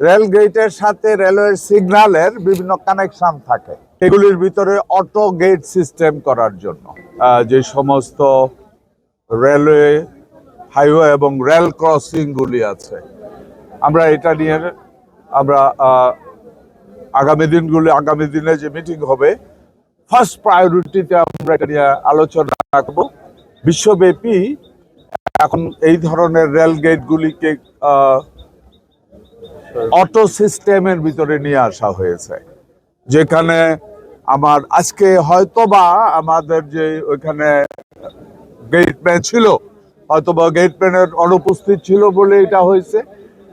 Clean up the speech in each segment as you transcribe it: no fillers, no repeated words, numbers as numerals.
Rail গেটের সাথে railway সিগন্যালের বিভিন্ন কানেকশন থাকে, এগুলির ভিতরে অটো গেট সিস্টেম করার জন্য যে সমস্ত রেলওয়ে, হাইওয়ে এবং রেল ক্রসিং গুলি আছে, আমরা এটা নিয়ে আগামী দিনে যে মিটিং হবে, ফার্স্ট প্রায়োরিটিতে আমরা এটা নিয়ে আলোচনা করব। বিশ্বব্যাপী এখন এই ধরনের রেল গেটগুলিকে অটো সিস্টেমের ভিতরে নিয়ে আসা হয়েছে, যেখানে আজকে হয়তোবা আমাদের যে ওইখানে গেটম্যান ছিল, হয়তোবা গেটম্যানের অনুপস্থিত ছিল বলে এটা হয়েছে,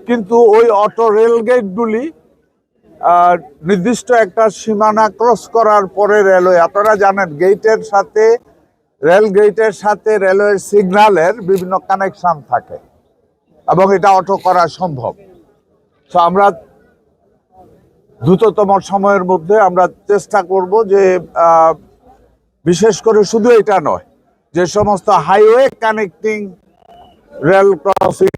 কিন্তু ওই অটো রেল গেটগুলি নির্দিষ্ট একটা সীমানা ক্রস করার পরে রেলওয়ে, আপনারা জানেন রেল গেটের সাথে রেলওয়ের সিগন্যালের বিভিন্ন কানেকশন থাকে এবং এটা অটো করা সম্ভব। তো আমরা দ্রুততম সময়ের মধ্যে আমরা চেষ্টা করব যে বিশেষ করে শুধু এটা নয়, যে সমস্ত হাইওয়ে কানেক্টিং রেল ক্রসিং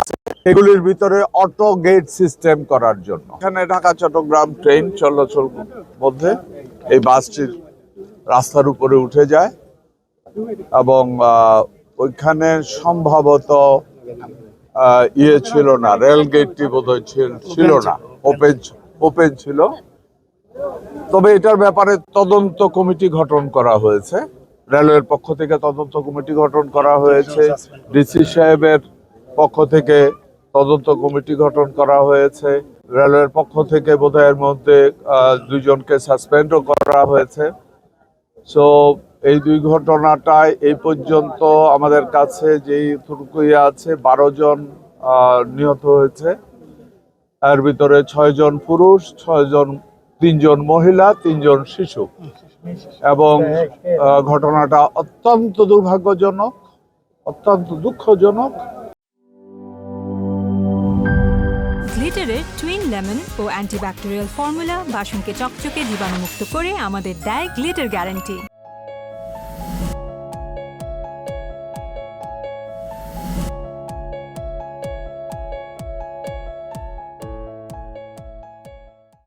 আছে এগুলির ভিতরে অটো গেট সিস্টেম করার জন্য। এখানে ঢাকা চট্টগ্রাম ট্রেন চলাচল মধ্যে এই বাসটি রাস্তার উপরে উঠে যায় এবং ওইখানে সম্ভবত ছিল না, রেল গেটটি বোধহয় ছিল না, ওপেন ছিল। তবে এটার ব্যাপারে তদন্ত কমিটি গঠন করা হয়েছে, রেলওয়ের পক্ষ থেকে তদন্ত কমিটি গঠন করা হয়েছে, ডিসি সাহেবের পক্ষ থেকে তদন্ত কমিটি গঠন করা হয়েছে, রেলওয়ের পক্ষ থেকে বোধহয় এর মধ্যে 2 জনকে সাসপেন্ডও করা হয়েছে। সো এই 2 ঘটনাটায় এই পর্যন্ত আমাদের কাছে যেই তুর্কিয়া আছে 12 জন নিহত হয়েছে, এর ভিতরে 6 জন পুরুষ, 3 জন মহিলা, 3 জন শিশু, এবং ঘটনাটা অত্যন্ত দুর্ভাগ্যজনক, অত্যন্ত দুঃখজনক। গ্লিটারের টুইন লেমন ও অ্যান্টিব্যাকটেরিয়াল ফর্মুলা বাসনকে চকচকে জীবাণুমুক্ত করে আমাদের দেয় গ্লিটার গ্যারান্টি।